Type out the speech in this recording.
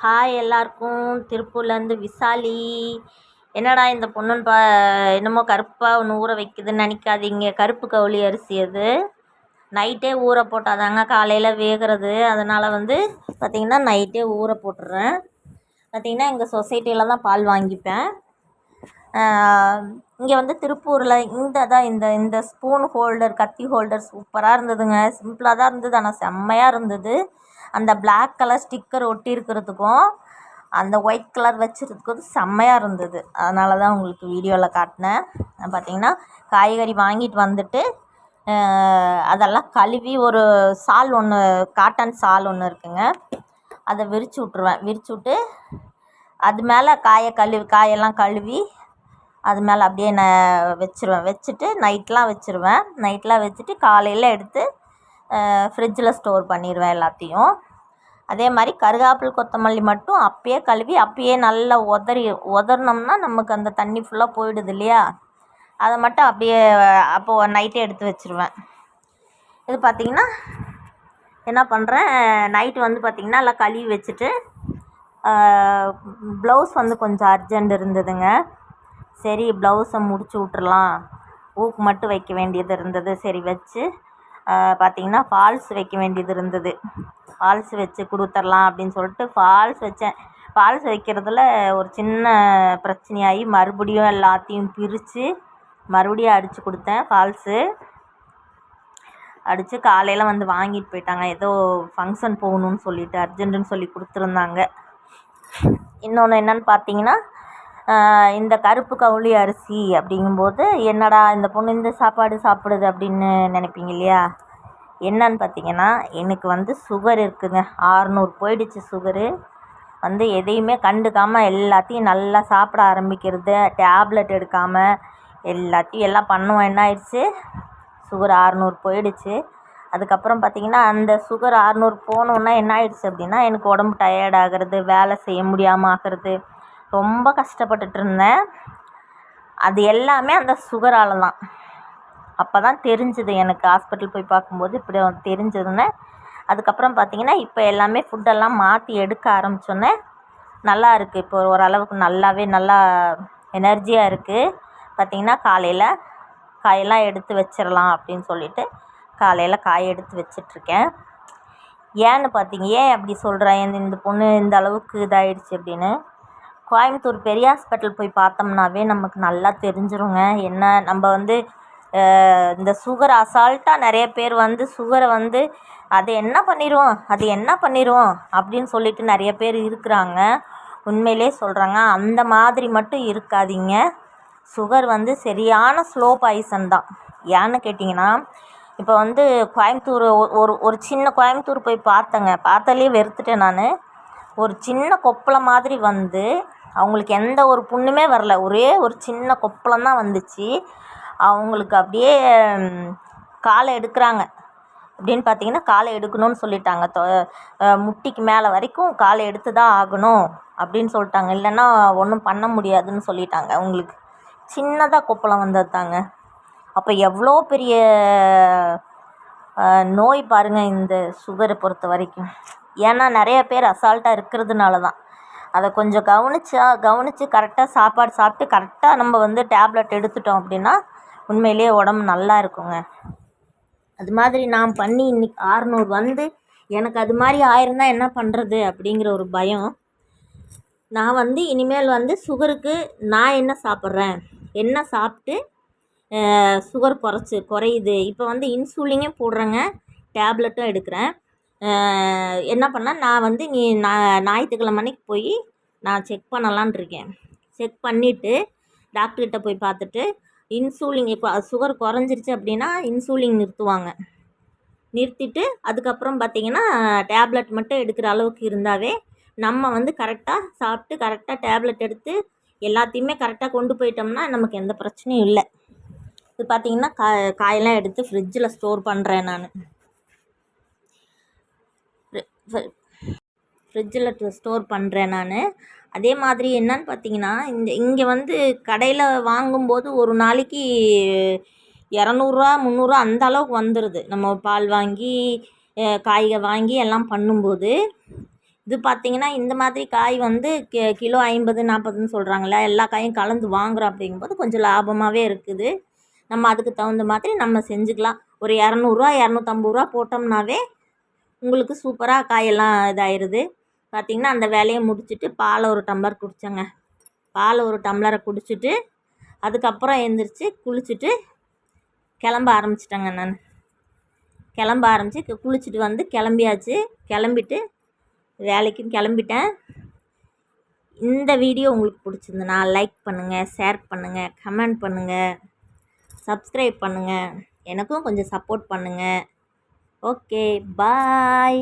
Hi எல்லாருக்கும். திருப்பூர்லேருந்து விசாலி. என்னடா இந்த பொண்ணுன்னு என்னமோ கருப்பாக ஒன்று ஊற வைக்குதுன்னு நினைக்காதீங்க. கருப்பு கவுளி அரிசி அது. நைட்டே ஊற போட்டாதாங்க காலையில் வேகிறது. அதனால் பார்த்திங்கன்னா நைட்டே ஊற போட்டுடுறேன். பார்த்திங்கன்னா எங்கள் சொசைட்டியில் தான் பால் வாங்கிப்பேன். இங்கே திருப்பூரில் இந்த ஸ்பூன் ஹோல்டர், கத்தி ஹோல்டர் சூப்பராக இருந்ததுங்க. சிம்பிளாக தான் இருந்தது, ஆனால் செம்மையாக இருந்தது. அந்த பிளாக் கலர் ஸ்டிக்கர் ஒட்டி இருக்கிறதுக்கும் அந்த ஒயிட் கலர் வச்சுருக்கிறதுக்கும் செம்மையாக இருந்தது. அதனால தான் உங்களுக்கு வீடியோவில் காட்டினேன். பார்த்திங்கன்னா காய்கறி வாங்கிட்டு வந்துட்டு அதெல்லாம் கழுவி ஒரு சால் ஒன்று, காட்டன் சால் ஒன்று இருக்குங்க, அதை விரித்து விட்ருவேன். விரித்து விட்டு அது மேலே காயெல்லாம் கழுவி அது மேலே அப்படியே நான் வச்சுருவேன். வச்சுட்டு நைட்லாம் வச்சுருவேன். நைட்லாம் வச்சுட்டு காலையில் எடுத்து ஃப்ரிட்ஜில் ஸ்டோர் பண்ணிடுவேன் எல்லாத்தையும். அதே மாதிரி கருகாப்பில் கொத்தமல்லி மட்டும் அப்பயே கழுவி அப்பயே நல்லா உதறினோம்னா நமக்கு அந்த தண்ணி ஃபுல்லாக போயிடுது இல்லையா, அதை மட்டும் அப்படியே அப்போது நைட்டே எடுத்து வச்சுருவேன். இது பார்த்திங்கன்னா என்ன பண்ணுறேன், நைட்டு பார்த்திங்கன்னா எல்லாம் கழுவி வச்சுட்டு ப்ளவுஸ் கொஞ்சம் அர்ஜெண்ட் இருந்ததுங்க. சரி ப்ளவுஸை முடிச்சு விட்றலாம், ஊக்கு மட்டும் வைக்க வேண்டியது இருந்தது. சரி வச்சு பார்த்திங்கன்னா ஃபால்ஸ் வைக்க வேண்டியது இருந்தது. ஃபால்ஸ் வச்சு கொடுத்துர்லாம் அப்படின்னு சொல்லிட்டு ஃபால்ஸ் வச்சேன். ஃபால்ஸ் வைக்கிறதுல ஒரு சின்ன பிரச்சனையாகி மறுபடியும் எல்லாத்தையும் பிரித்து மறுபடியும் அடித்து கொடுத்தேன். ஃபால்ஸு அடித்து காலையில் வாங்கிட்டு போயிட்டாங்க. ஏதோ ஃபங்க்ஷன் போகணுன்னு சொல்லிட்டு அர்ஜென்ட்டுன்னு சொல்லி கொடுத்துருந்தாங்க. இன்னொன்று என்னென்னு பார்த்தீங்கன்னா, இந்த கருப்பு கவுளி அரிசி அப்படிங்கும்போது என்னடா இந்த பொண்ணு இந்த சாப்பாடு சாப்பிடுது அப்படின்னு நினைப்பீங்க இல்லையா. என்னன்னு பார்த்தீங்கன்னா, எனக்கு சுகர் இருக்குதுங்க. 600 போயிடுச்சு சுகரு. எதையுமே கண்டுக்காமல் எல்லாத்தையும் நல்லா சாப்பிட ஆரம்பிக்கிறது, டேப்லெட் எடுக்காமல் எல்லாத்தையும் எல்லாம் பண்ணுவோம். என்ன ஆயிடுச்சு, சுகர் 600 போயிடுச்சு. அதுக்கப்புறம் பார்த்திங்கன்னா அந்த சுகர் 600 போனோன்னா என்ன ஆயிடுச்சு அப்படின்னா, எனக்கு உடம்பு டயர்ட் ஆகிறது, வேலை செய்ய முடியாமல் ஆகிறது, ரொம்ப கஷ்டப்பட்டுட்டு இருந்தேன். அது எல்லாமே அந்த சுகரால் தான். அப்போ தான் தெரிஞ்சுது எனக்கு, ஹாஸ்பிட்டல் போய் பார்க்கும்போது இப்படி தெரிஞ்சதுன்னு. அதுக்கப்புறம் பார்த்திங்கன்னா இப்போ எல்லாமே ஃபுட்டெல்லாம் மாற்றி எடுக்க ஆரம்பித்தோன்னே நல்லா இருக்குது. இப்போ ஓரளவுக்கு நல்லா எனர்ஜியாக இருக்குது. பார்த்திங்கன்னா காலையில் காயெல்லாம் எடுத்து வச்சிடலாம் அப்படின்னு சொல்லிட்டு காலையில் காய எடுத்து வச்சிட்ருக்கேன். ஏன்னு ஏன் அப்படி சொல்கிறேன், இந்த பொண்ணு இந்த அளவுக்கு இதாகிடுச்சு அப்படின்னு, கோயம்புத்தூர் பெரிய ஹாஸ்பிட்டல் போய் பார்த்தோம்னாவே நமக்கு நல்லா தெரிஞ்சிருங்க. என்ன நம்ம இந்த சுகர் அசால்ட்டாக நிறைய பேர் சுகரை அது என்ன பண்ணிடும் அப்படின்னு சொல்லிட்டு நிறைய பேர் இருக்கிறாங்க. உண்மையிலே சொல்கிறாங்க, அந்த மாதிரி மட்டும் இருக்காதீங்க. சுகர் சரியான ஸ்லோ பாய்சன் தான். ஏன்னு கேட்டிங்கன்னா, இப்போ கோயம்புத்தூர் ஒரு சின்ன கோயம்புத்தூர் போய் பார்த்தேங்க. பார்த்தாலே வெறுத்துட்டேன் நான். ஒரு சின்ன கொப்பளம் மாதிரி அவங்களுக்கு எந்த ஒரு புண்ணுமே வரல, ஒரே ஒரு சின்ன கொப்பளம் தான் வந்துச்சு. அவங்களுக்கு அப்படியே காலை எடுக்கிறாங்க அப்படின்னு பார்த்தீங்கன்னா, காலை எடுக்கணும்னு சொல்லிட்டாங்க. முட்டிக்கு மேலே வரைக்கும் காலை எடுத்து தான் ஆகணும் அப்படின்னு சொல்லிட்டாங்க. இல்லைன்னா ஒன்றும் பண்ண முடியாதுன்னு சொல்லிட்டாங்க. அவங்களுக்கு சின்னதாக கொப்பளம் வந்தது தாங்க. அப்போ எவ்வளோ பெரிய நோய் பாருங்கள் இந்த சுகரை பொறுத்த வரைக்கும். ஏன்னா நிறைய பேர் அசால்ட்டாக இருக்கிறதுனால தான். அதை கொஞ்சம் கவனித்து கரெக்டாக சாப்பாடு சாப்பிட்டு கரெக்டாக நம்ம டேப்லெட் எடுத்துட்டோம் அப்படின்னா உண்மையிலேயே உடம்பு நல்லா இருக்குங்க. அது மாதிரி நான் பண்ணி இன்றைக்கி 600 எனக்கு அது மாதிரி ஆயிருந்தால் என்ன பண்ணுறது அப்படிங்கிற ஒரு பயம். நான் இனிமேல் சுகருக்கு நான் என்ன சாப்பிட்றேன், என்ன சாப்பிட்டு சுகர் குறையுது. இப்போ இன்சுலினே போடுறேங்க, டேப்லெட்டும் எடுக்கிறேன். என்ன பண்ணால் நான் ஞாயிற்றுக்கிழமை அன்னைக்கு போய் நான் செக் பண்ணலான் இருக்கேன். செக் பண்ணிவிட்டு டாக்டர்கிட்ட போய் பார்த்துட்டு இன்சுலின் இப்போ சுகர் குறைஞ்சிருச்சு அப்படின்னா இன்சுலின் நிறுத்திட்டு அதுக்கப்புறம் பார்த்திங்கன்னா டேப்லெட் மட்டும் எடுக்கிற அளவுக்கு இருந்தாவே நம்ம கரெக்டாக சாப்பிட்டு கரெக்டாக டேப்லெட் எடுத்து எல்லாத்தையுமே கரெக்டாக கொண்டு போயிட்டோம்னா நமக்கு எந்த பிரச்சனையும் இல்லை. இது பார்த்திங்கன்னா காயெல்லாம் எடுத்து ஃப்ரிட்ஜில் ஸ்டோர் பண்ணுறேன். நான் ஃப்ரிட்ஜில் ஸ்டோர் பண்ணுறேன் நான். அதே மாதிரி என்னன்னு பார்த்தீங்கன்னா, இங்கே கடையில் வாங்கும்போது ஒரு நாளைக்கு 200 300 அந்த அளவுக்கு வந்துடுது. நம்ம பால் வாங்கி காய்கறி வாங்கி எல்லாம் பண்ணும்போது இது பார்த்திங்கன்னா இந்த மாதிரி காய் வந்து கிலோ 50 40ன்னு சொல்கிறாங்கள, எல்லா காயும் கலந்து வாங்குகிறோம் அப்படிங்கும்போது கொஞ்சம் லாபமாகவே இருக்குது. நம்ம அதுக்கு தகுந்த மாதிரி நம்ம செஞ்சுக்கலாம். ஒரு இரநூறுவா 250 போட்டோம்னாவே உங்களுக்கு சூப்பராக காயெல்லாம் இதாகிடுது. பார்த்திங்கன்னா அந்த வேலையை முடிச்சுட்டு பாலை ஒரு டம்ளர் குடித்தேங்க. பால் ஒரு டம்ளரை குடிச்சிட்டு அதுக்கப்புறம் எழுந்திரிச்சு குளிச்சுட்டு கிளம்ப ஆரம்பிச்சிட்டேங்க. நான் கிளம்ப ஆரம்பித்து குளிச்சுட்டு வந்து கிளம்பியாச்சு. கிளம்பிட்டு வேலைக்கும் கிளம்பிட்டேன். இந்த வீடியோ உங்களுக்கு பிடிச்சிருந்துன்னா லைக் பண்ணுங்கள், ஷேர் பண்ணுங்கள், கமெண்ட் பண்ணுங்கள், சப்ஸ்கிரைப் பண்ணுங்கள். எனக்கும் கொஞ்சம் சப்போர்ட் பண்ணுங்கள். ஓகே, பாய்.